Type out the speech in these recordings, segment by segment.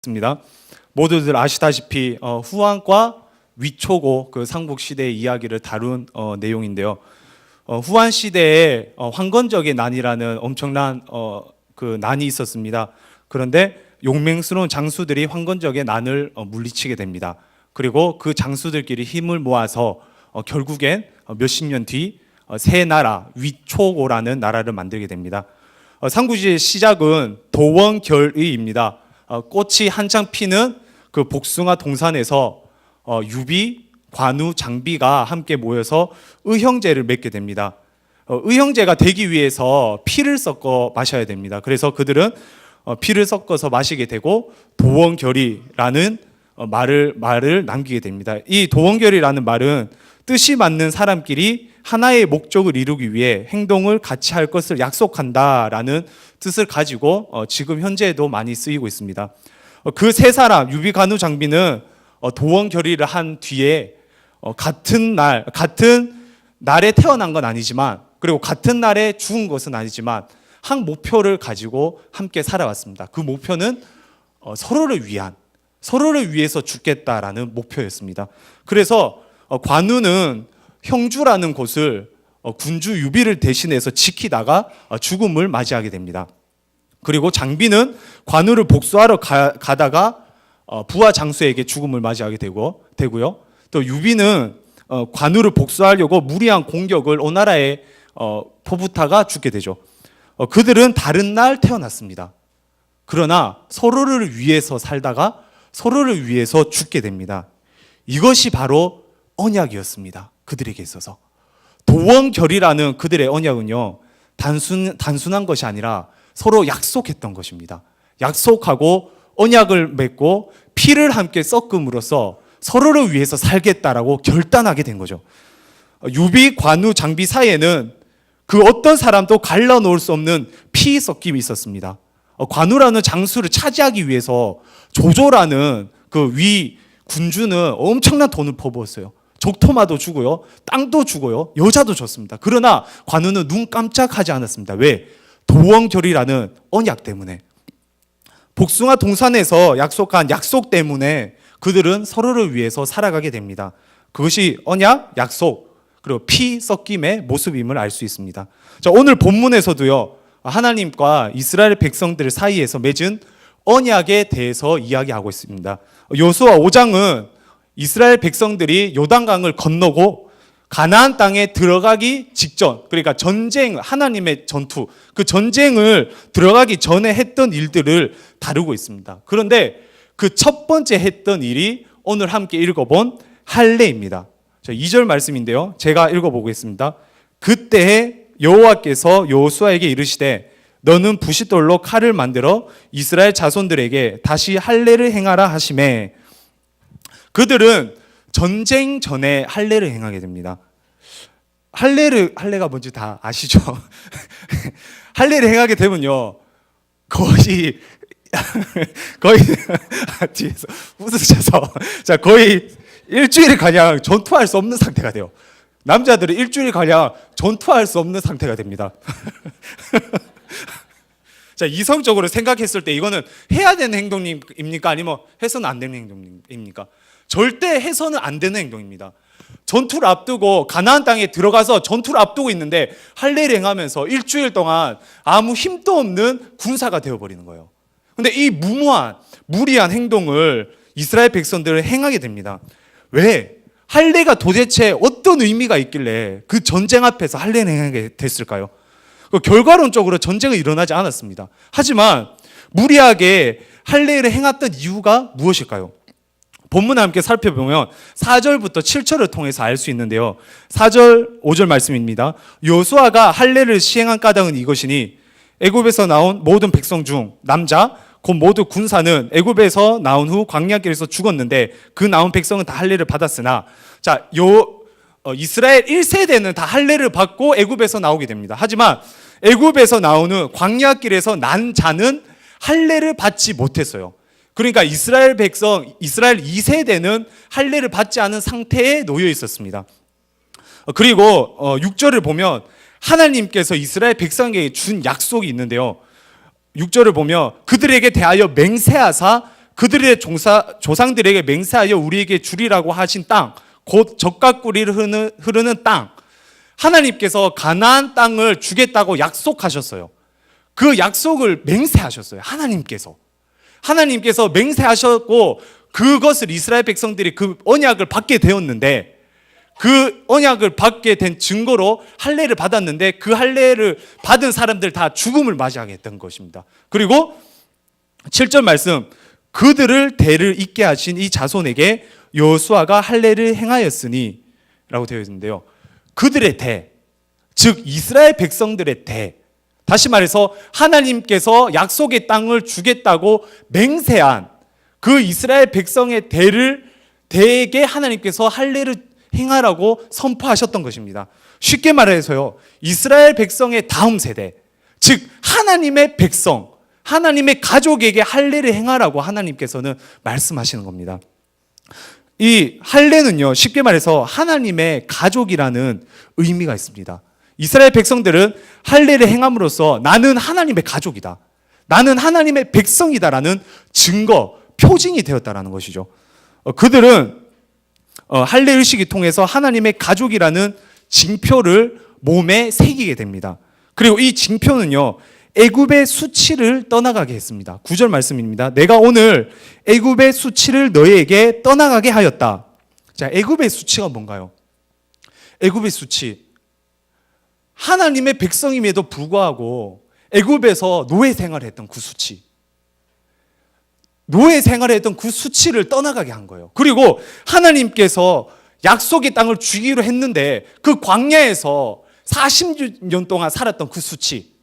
있습니다. 모두들 아시다시피 후한과 위초고 그 삼국 시대의 이야기를 다룬 내용인데요. 후한 시대에 황건적의 난이라는 엄청난 그 난이 있었습니다. 그런데 용맹스러운 장수들이 황건적의 난을 물리치게 됩니다. 그리고 그 장수들끼리 힘을 모아서 결국엔 몇십 년 뒤 새 나라 위초고라는 나라를 만들게 됩니다. 삼국지의 시작은 도원결의입니다. 꽃이 한창 피는 그 복숭아 동산에서 유비, 관우, 장비가 함께 모여서 의형제를 맺게 됩니다. 의형제가 되기 위해서 피를 섞어 마셔야 됩니다. 그래서 그들은 피를 섞어서 마시게 되고 도원결의라는 말을 남기게 됩니다. 이 도원결의라는 말은 뜻이 맞는 사람끼리 하나의 목적을 이루기 위해 행동을 같이 할 것을 약속한다라는 뜻을 가지고 지금 현재에도 많이 쓰이고 있습니다. 그 세 사람 유비, 관우, 장비는 도원결의를 한 뒤에 같은 날에 태어난 건 아니지만, 그리고 같은 날에 죽은 것은 아니지만 한 목표를 가지고 함께 살아왔습니다. 그 목표는 서로를 위해서 죽겠다라는 목표였습니다. 그래서 관우는 형주라는 곳을 군주 유비를 대신해서 지키다가 죽음을 맞이하게 됩니다. 그리고 장비는 관우를 복수하러 가다가 부하 장수에게 죽음을 맞이하게 되고요. 또 유비는 관우를 복수하려고 무리한 공격을 오나라에 퍼붓다가 죽게 되죠. 그들은 다른 날 태어났습니다. 그러나 서로를 위해서 살다가 서로를 위해서 죽게 됩니다. 이것이 바로 언약이었습니다. 그들에게 있어서. 도원결의라는 그들의 언약은요, 단순한 것이 아니라 서로 약속했던 것입니다. 약속하고 언약을 맺고 피를 함께 섞음으로써 서로를 위해서 살겠다라고 결단하게 된 거죠. 유비, 관우, 장비 사이에는 그 어떤 사람도 갈라놓을 수 없는 피 섞임이 있었습니다. 관우라는 장수를 차지하기 위해서 조조라는 그 위 군주는 엄청난 돈을 퍼부었어요. 족토마도 주고요, 땅도 주고요, 여자도 줬습니다. 그러나 관우는 눈 깜짝하지 않았습니다. 왜? 도원결의라는 언약 때문에. 복숭아 동산에서 약속한 약속 때문에 그들은 서로를 위해서 살아가게 됩니다. 그것이 언약, 약속, 그리고 피 섞임의 모습임을 알 수 있습니다. 자, 오늘 본문에서도요, 하나님과 이스라엘 백성들 사이에서 맺은 언약에 대해서 이야기하고 있습니다. 여호수아 5장은 이스라엘 백성들이 요단강을 건너고 가나안 땅에 들어가기 직전, 그러니까 전쟁, 하나님의 전투, 그 전쟁을 들어가기 전에 했던 일들을 다루고 있습니다. 그런데 그 첫 번째 했던 일이 오늘 함께 읽어본 할례입니다. 2절 말씀인데요, 제가 읽어보겠습니다. 그때 여호와께서 여호수아에게 이르시되 너는 부싯돌로 칼을 만들어 이스라엘 자손들에게 다시 할례를 행하라 하시매, 그들은 전쟁 전에 할례를 행하게 됩니다. 할례가 뭔지 다 아시죠? 할례를 행하게 되면요, 거의 뒤에서 웃으셔서, 자, 거의 일주일 가량 전투할 수 없는 상태가 돼요. 남자들은 일주일 가량 전투할 수 없는 상태가 됩니다. 자, 이성적으로 생각했을 때 이거는 해야 되는 행동입니까? 아니면 해서는 안 되는 행동입니까? 절대 해서는 안 되는 행동입니다. 전투를 앞두고 가나안 땅에 들어가서 전투를 앞두고 있는데 할례를 행하면서 일주일 동안 아무 힘도 없는 군사가 되어버리는 거예요. 근데 이 무리한 행동을 이스라엘 백성들은 행하게 됩니다. 왜? 할례가 도대체 어떤 의미가 있길래 그 전쟁 앞에서 할례를 행하게 됐을까요? 결과론적으로 전쟁은 일어나지 않았습니다. 하지만 무리하게 할례를 행했던 이유가 무엇일까요? 본문을 함께 살펴보면 4절부터 7절을 통해서 알 수 있는데요. 4절, 5절 말씀입니다. 여호수아가 할례를 시행한 까닭은 이것이니 애굽에서 나온 모든 백성 중 남자 곧 모두 군사는 애굽에서 나온 후 광야길에서 죽었는데 그 나온 백성은 다 할례를 받았으나, 자, 이스라엘 1세대는 다 할례를 받고 애굽에서 나오게 됩니다. 하지만 애굽에서 나온 후 광야길에서 난 자는 할례를 받지 못했어요. 그러니까 이스라엘 2세대는 할례를 받지 않은 상태에 놓여 있었습니다. 그리고 6절을 보면 하나님께서 이스라엘 백성에게 준 약속이 있는데요. 6절을 보면 그들에게 대하여 맹세하사 그들의 조상들에게 맹세하여 우리에게 주리라고 하신 땅, 곧 젖과 꿀이 흐르는 땅, 하나님께서 가나안 땅을 주겠다고 약속하셨어요. 그 약속을 맹세하셨어요. 하나님께서 맹세하셨고, 그것을 이스라엘 백성들이 그 언약을 받게 되었는데, 그 언약을 받게 된 증거로 할례를 받았는데, 그 할례를 받은 사람들 다 죽음을 맞이하게 했던 것입니다. 그리고 7절 말씀, 그들을 대를 잇게 하신 이 자손에게 여호수아가 할례를 행하였으니 라고 되어 있는데요. 그들의 대, 즉 이스라엘 백성들의 대, 다시 말해서 하나님께서 약속의 땅을 주겠다고 맹세한 그 이스라엘 백성의 대에게 하나님께서 할례를 행하라고 선포하셨던 것입니다. 쉽게 말해서요, 이스라엘 백성의 다음 세대, 즉 하나님의 백성, 하나님의 가족에게 할례를 행하라고 하나님께서는 말씀하시는 겁니다. 이 할례는요, 쉽게 말해서 하나님의 가족이라는 의미가 있습니다. 이스라엘 백성들은 할례를 행함으로써 나는 하나님의 가족이다, 나는 하나님의 백성이다라는 증거, 표징이 되었다라는 것이죠. 그들은 할례 의식을 통해서 하나님의 가족이라는 징표를 몸에 새기게 됩니다. 그리고 이 징표는요, 애굽의 수치를 떠나가게 했습니다. 9절 말씀입니다. 내가 오늘 애굽의 수치를 너희에게 떠나가게 하였다. 자, 애굽의 수치가 뭔가요? 애굽의 수치, 하나님의 백성임에도 불구하고 애굽에서 노예 생활을 했던 그 수치, 노예 생활을 했던 그 수치를 떠나가게 한 거예요. 그리고 하나님께서 약속의 땅을 주기로 했는데 그 광야에서 40년 동안 살았던 그 수치,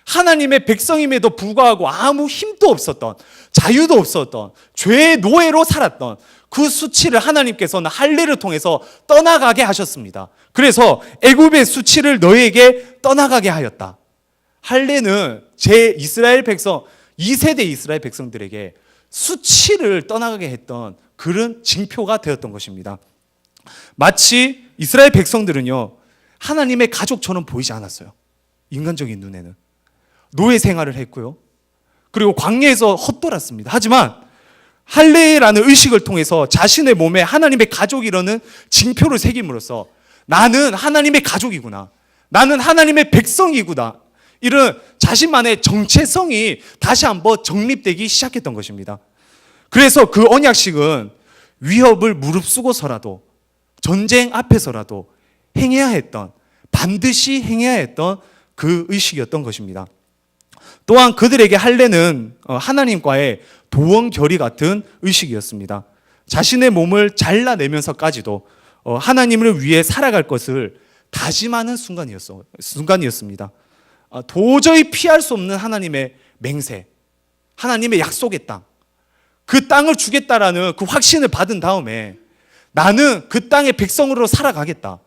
하나님의 백성임에도 불구하고 아무 힘도 없었던, 자유도 없었던, 죄의 노예로 살았던 그 수치를 하나님께서는 할례를 통해서 떠나가게 하셨습니다. 그래서 애굽의 수치를 너희에게 떠나가게 하였다. 할례는 제 이스라엘 백성, 2세대 이스라엘 백성들에게 수치를 떠나가게 했던 그런 징표가 되었던 것입니다. 마치 이스라엘 백성들은요, 하나님의 가족처럼 보이지 않았어요. 인간적인 눈에는 노예 생활을 했고요, 그리고 광야에서 헛돌았습니다. 하지만 할례라는 의식을 통해서 자신의 몸에 하나님의 가족이라는 징표를 새김으로써 나는 하나님의 가족이구나, 나는 하나님의 백성이구나, 이런 자신만의 정체성이 다시 한번 정립되기 시작했던 것입니다. 그래서 그 언약식은 위협을 무릅쓰고서라도, 전쟁 앞에서라도 행해야 했던, 반드시 행해야 했던 그 의식이었던 것입니다. 또한 그들에게 할례는 하나님과의 도원결의 같은 의식이었습니다. 자신의 몸을 잘라내면서까지도 하나님을 위해 살아갈 것을 다짐하는 순간이었습니다. 도저히 피할 수 없는 하나님의 맹세, 하나님의 약속의 땅, 그 땅을 주겠다라는 그 확신을 받은 다음에 나는 그 땅의 백성으로 살아가겠다,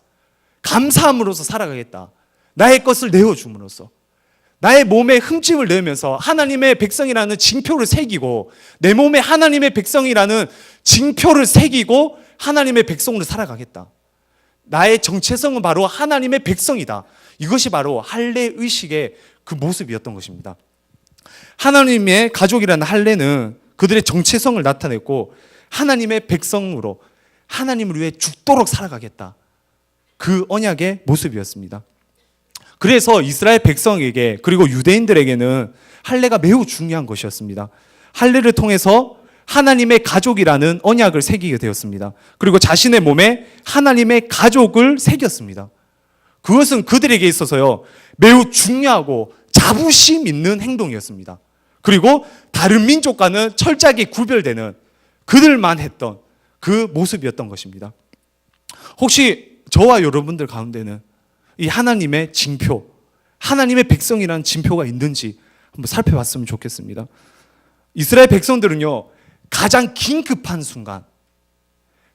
감사함으로써 살아가겠다, 나의 것을 내어줌으로써 나의 몸에 흠집을 내면서 하나님의 백성이라는 징표를 새기고, 내 몸에 하나님의 백성이라는 징표를 새기고 하나님의 백성으로 살아가겠다, 나의 정체성은 바로 하나님의 백성이다, 이것이 바로 할례 의식의 그 모습이었던 것입니다. 하나님의 가족이라는 할례는 그들의 정체성을 나타냈고, 하나님의 백성으로 하나님을 위해 죽도록 살아가겠다, 그 언약의 모습이었습니다. 그래서 이스라엘 백성에게, 그리고 유대인들에게는 할례가 매우 중요한 것이었습니다. 할례를 통해서 하나님의 가족이라는 언약을 새기게 되었습니다. 그리고 자신의 몸에 하나님의 가족을 새겼습니다. 그것은 그들에게 있어서요, 매우 중요하고 자부심 있는 행동이었습니다. 그리고 다른 민족과는 철저하게 구별되는, 그들만 했던 그 모습이었던 것입니다. 혹시 저와 여러분들 가운데는 이 하나님의 징표, 하나님의 백성이라는 징표가 있는지 한번 살펴봤으면 좋겠습니다. 이스라엘 백성들은요, 가장 긴급한 순간,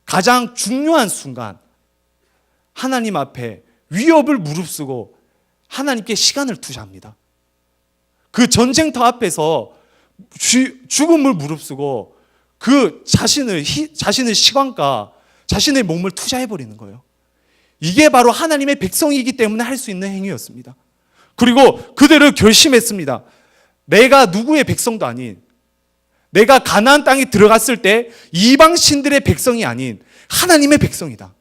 가장 중요한 순간, 하나님 앞에 위협을 무릅쓰고 하나님께 시간을 투자합니다. 그 전쟁터 앞에서 죽음을 무릅쓰고 그 자신의 시간과 자신의 몸을 투자해버리는 거예요. 이게 바로 하나님의 백성이기 때문에 할 수 있는 행위였습니다. 그리고 그들은 결심했습니다. 내가 누구의 백성도 아닌, 내가 가나안 땅에 들어갔을 때 이방 신들의 백성이 아닌 하나님의 백성이다.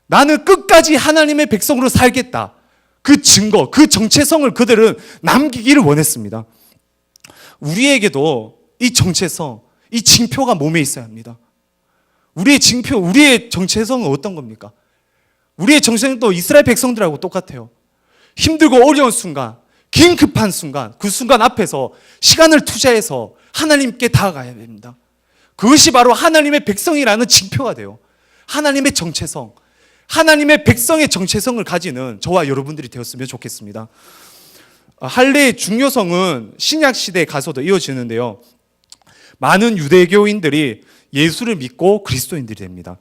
나는 끝까지 하나님의 백성으로 살겠다. 그 증거, 그 정체성을 그들은 남기기를 원했습니다. 우리에게도 이 정체성, 이 징표가 몸에 있어야 합니다. 우리의 징표, 우리의 정체성은 어떤 겁니까? 우리의 정체성도 이스라엘 백성들하고 똑같아요. 힘들고 어려운 순간, 긴급한 순간, 그 순간 앞에서 시간을 투자해서 하나님께 다가가야 됩니다. 그것이 바로 하나님의 백성이라는 징표가 돼요. 하나님의 정체성, 하나님의 백성의 정체성을 가지는 저와 여러분들이 되었으면 좋겠습니다. 할례의 중요성은 신약시대에 가서도 이어지는데요. 많은 유대교인들이 예수를 믿고 그리스도인들이 됩니다.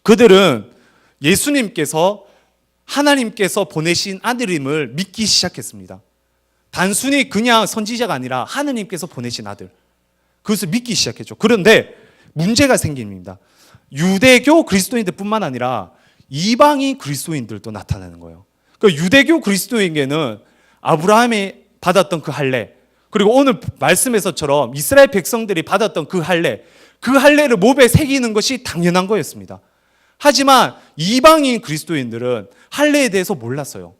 그들은 예수님께서 하나님께서 보내신 아들임을 믿기 시작했습니다. 단순히 그냥 선지자가 아니라 하나님께서 보내신 아들, 그것을 믿기 시작했죠. 그런데 문제가 생깁니다. 유대교 그리스도인들뿐만 아니라 이방인 그리스도인들도 나타나는 거예요. 그 유대교 그리스도인에게는 아브라함이 받았던 그 할례, 그리고 오늘 말씀에서처럼 이스라엘 백성들이 받았던 그 할례를 몸에 새기는 것이 당연한 거였습니다. 하지만 이방인 그리스도인들은 할례에 대해서 몰랐어요.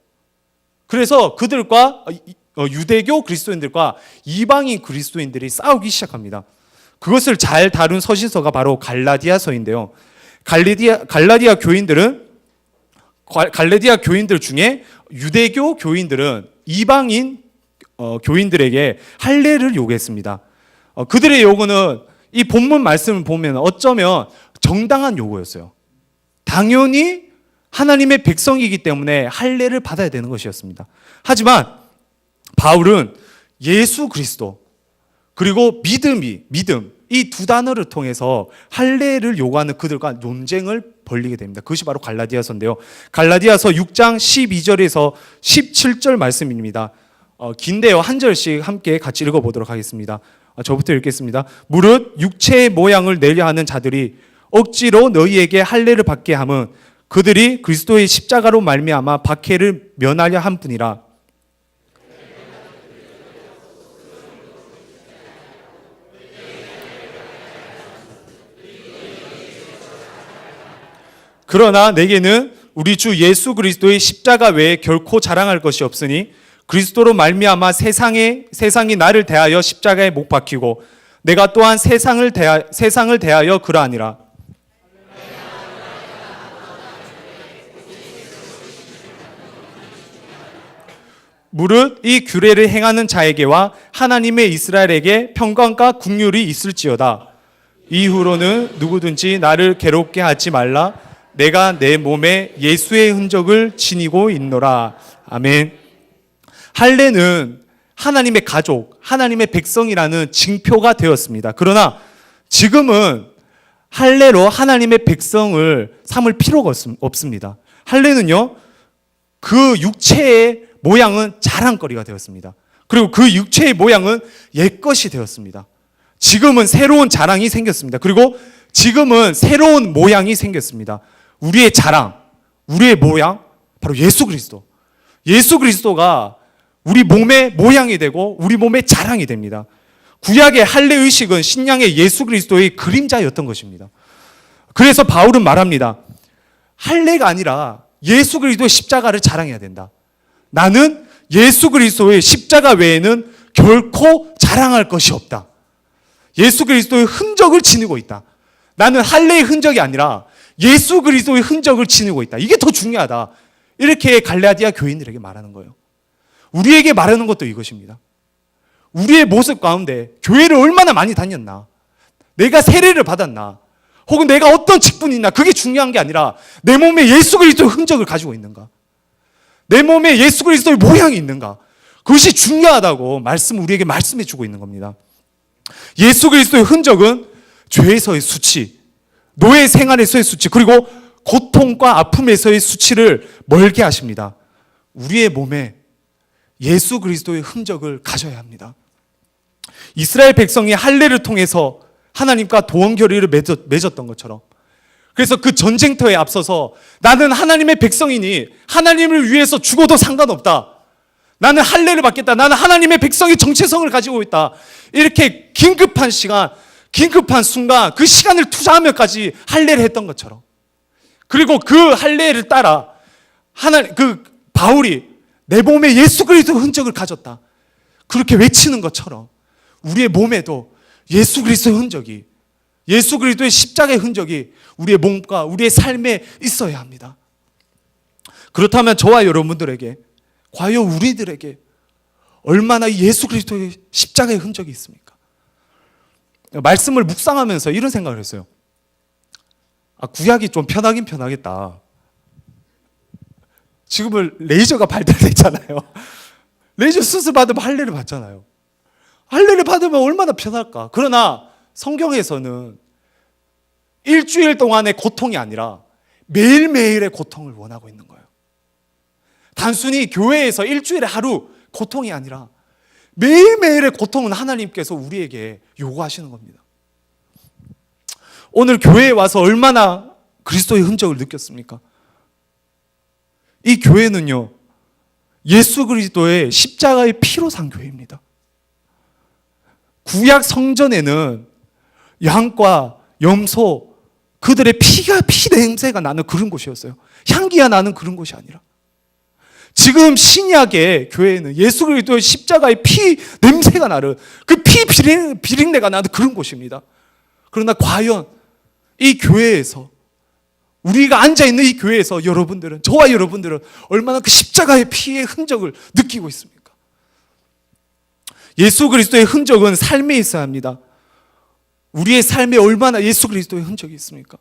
그래서 그들과 유대교 그리스도인들과 이방인 그리스도인들이 싸우기 시작합니다. 그것을 잘 다룬 서신서가 바로 갈라디아서인데요. 갈라디아 교인들 중에 유대교 교인들은 이방인 교인들에게 할례를 요구했습니다. 그들의 요구는 이 본문 말씀을 보면 어쩌면 정당한 요구였어요. 당연히 하나님의 백성이기 때문에 할례를 받아야 되는 것이었습니다. 하지만 바울은 예수 그리스도 그리고 믿음, 이 두 단어를 통해서 할례를 요구하는 그들과 논쟁을 벌이게 됩니다. 그것이 바로 갈라디아서인데요. 갈라디아서 6장 12절에서 17절 말씀입니다. 긴데요, 한 절씩 함께 같이 읽어보도록 하겠습니다. 저부터 읽겠습니다. 무릇 육체의 모양을 내려 하는 자들이 억지로 너희에게 할례를 받게 함은 그들이 그리스도의 십자가로 말미암아 박해를 면하려 함뿐이라. 그러나 내게는 우리 주 예수 그리스도의 십자가 외에 결코 자랑할 것이 없으니 그리스도로 말미암아 세상이 나를 대하여 십자가에 못 박히고 내가 또한 세상을 대하여 그러하니라. 무릇 이 규례를 행하는 자에게와 하나님의 이스라엘에게 평강과 국률이 있을지어다. 이후로는 누구든지 나를 괴롭게 하지 말라. 내가 내 몸에 예수의 흔적을 지니고 있노라. 아멘. 할례는 하나님의 가족, 하나님의 백성이라는 징표가 되었습니다. 그러나 지금은 할례로 하나님의 백성을 삼을 필요가 없습니다. 할례는요, 그 육체의 모양은 자랑거리가 되었습니다. 그리고 그 육체의 모양은 옛것이 되었습니다. 지금은 새로운 자랑이 생겼습니다. 그리고 지금은 새로운 모양이 생겼습니다. 우리의 자랑, 우리의 모양, 바로 예수 그리스도. 예수 그리스도가 우리 몸의 모양이 되고 우리 몸의 자랑이 됩니다. 구약의 할례 의식은 신약의 예수 그리스도의 그림자였던 것입니다. 그래서 바울은 말합니다. 할례가 아니라 예수 그리스도의 십자가를 자랑해야 된다. 나는 예수 그리스도의 십자가 외에는 결코 자랑할 것이 없다. 예수 그리스도의 흔적을 지니고 있다. 나는 할례의 흔적이 아니라 예수 그리스도의 흔적을 지니고 있다. 이게 더 중요하다. 이렇게 갈라디아 교인들에게 말하는 거예요. 우리에게 말하는 것도 이것입니다. 우리의 모습 가운데 교회를 얼마나 많이 다녔나, 내가 세례를 받았나, 혹은 내가 어떤 직분이 있나, 그게 중요한 게 아니라 내 몸에 예수 그리스도의 흔적을 가지고 있는가, 내 몸에 예수 그리스도의 모양이 있는가, 그것이 중요하다고 우리에게 말씀해 주고 있는 겁니다. 예수 그리스도의 흔적은 죄에서의 수치, 노예 생활에서의 수치, 그리고 고통과 아픔에서의 수치를 멀게 하십니다. 우리의 몸에 예수 그리스도의 흔적을 가져야 합니다. 이스라엘 백성이 할례를 통해서 하나님과 도원결의를 맺었던 것처럼, 그래서 그 전쟁터에 앞서서 나는 하나님의 백성이니 하나님을 위해서 죽어도 상관없다, 나는 할례를 받겠다. 나는 하나님의 백성의 정체성을 가지고 있다. 이렇게 긴급한 시간, 긴급한 순간 그 시간을 투자하면까지 할례를 했던 것처럼, 그리고 그 할례를 따라 바울이 내 몸에 예수 그리스도의 흔적을 가졌다, 그렇게 외치는 것처럼 우리의 몸에도 예수 그리스도의 흔적이, 예수 그리스도의 십자가의 흔적이 우리의 몸과 우리의 삶에 있어야 합니다. 그렇다면 저와 여러분들에게, 과연 우리들에게 얼마나 예수 그리스도의 십자가의 흔적이 있습니까? 말씀을 묵상하면서 이런 생각을 했어요. 구약이 좀 편하긴 편하겠다. 지금은 레이저가 발달됐잖아요. 레이저 수술 받으면 할례를 받잖아요. 할례를 받으면 얼마나 편할까? 그러나 성경에서는 일주일 동안의 고통이 아니라 매일매일의 고통을 원하고 있는 거예요. 단순히 교회에서 일주일에 하루 고통이 아니라 매일매일의 고통은 하나님께서 우리에게 요구하시는 겁니다. 오늘 교회에 와서 얼마나 그리스도의 흔적을 느꼈습니까? 이 교회는요, 예수 그리스도의 십자가의 피로 산 교회입니다. 구약 성전에는 양과 염소, 그들의 피 냄새가 나는 그런 곳이었어요. 향기가 나는 그런 곳이 아니라, 지금 신약의 교회는 예수 그리스도의 십자가의 피 냄새가 나는, 그 피 비린내가 나는 그런 곳입니다. 그러나 과연 이 교회에서, 우리가 앉아있는 이 교회에서 여러분들은, 저와 여러분들은 얼마나 그 십자가의 피의 흔적을 느끼고 있습니까? 예수 그리스도의 흔적은 삶에 있어야 합니다. 우리의 삶에 얼마나 예수 그리스도의 흔적이 있습니까?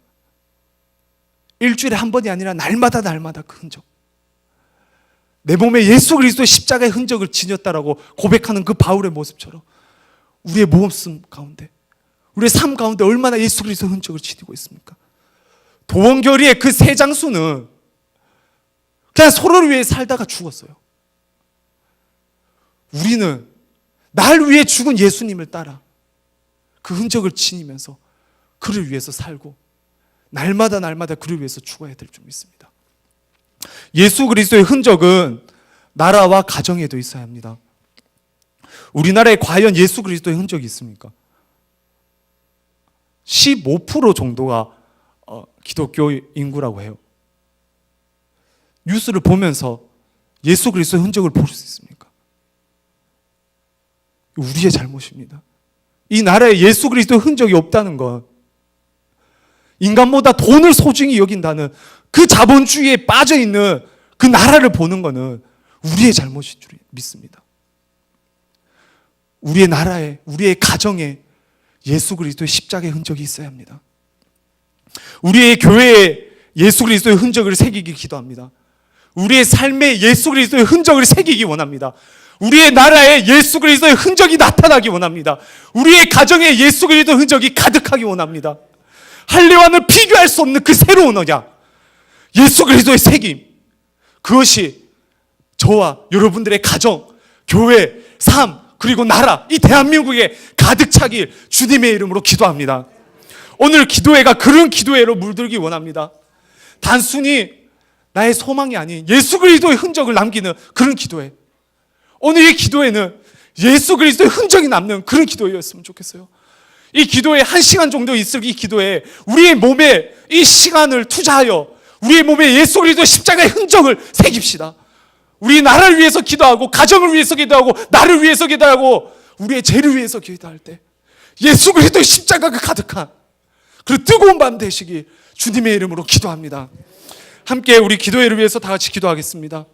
일주일에 한 번이 아니라 날마다 그 흔적. 내 몸에 예수 그리스도의 십자가의 흔적을 지녔다라고 고백하는 그 바울의 모습처럼 우리의 모습 가운데, 우리의 삶 가운데 얼마나 예수 그리스도의 흔적을 지니고 있습니까? 도원결의의 그 세 장수는 그냥 서로를 위해 살다가 죽었어요. 우리는 날 위해 죽은 예수님을 따라 그 흔적을 지니면서 그를 위해서 살고 날마다 그를 위해서 죽어야 될 줄 믿습니다. 예수 그리스도의 흔적은 나라와 가정에도 있어야 합니다. 우리나라에 과연 예수 그리스도의 흔적이 있습니까? 15% 정도가 기독교 인구라고 해요. 뉴스를 보면서 예수 그리스도의 흔적을 볼 수 있습니까? 우리의 잘못입니다. 이 나라에 예수 그리스도의 흔적이 없다는 건 인간보다 돈을 소중히 여긴다는 그 자본주의에 빠져있는 그 나라를 보는 것은 우리의 잘못인 줄 믿습니다. 우리의 나라에, 우리의 가정에 예수 그리스도의 십자가의 흔적이 있어야 합니다. 우리의 교회에 예수 그리스도의 흔적을 새기기 기도합니다. 우리의 삶에 예수 그리스도의 흔적을 새기기 원합니다. 우리의 나라에 예수 그리스도의 흔적이 나타나기 원합니다. 우리의 가정에 예수 그리스도의 흔적이 가득하기 원합니다. 할례와는 비교할 수 없는 그 새로운 언약, 예수 그리스도의 새김, 그것이 저와 여러분들의 가정, 교회, 삶, 그리고 나라, 이 대한민국에 가득 차길 주님의 이름으로 기도합니다. 오늘 기도회가 그런 기도회로 물들기 원합니다. 단순히 나의 소망이 아닌 예수 그리스도의 흔적을 남기는 그런 기도회. 오늘 이 기도회는 예수 그리스도의 흔적이 남는 그런 기도회였으면 좋겠어요. 이 기도회 1시간 정도 있을 이 기도회, 우리의 몸에 이 시간을 투자하여 우리의 몸에 예수 그리스도의 십자가의 흔적을 새깁시다. 우리 나라를 위해서 기도하고, 가정을 위해서 기도하고, 나를 위해서 기도하고, 우리의 죄를 위해서 기도할 때 예수 그리스도의 십자가가 가득한 그 뜨거운 밤 되시기 주님의 이름으로 기도합니다. 함께 우리 기도회를 위해서 다 같이 기도하겠습니다.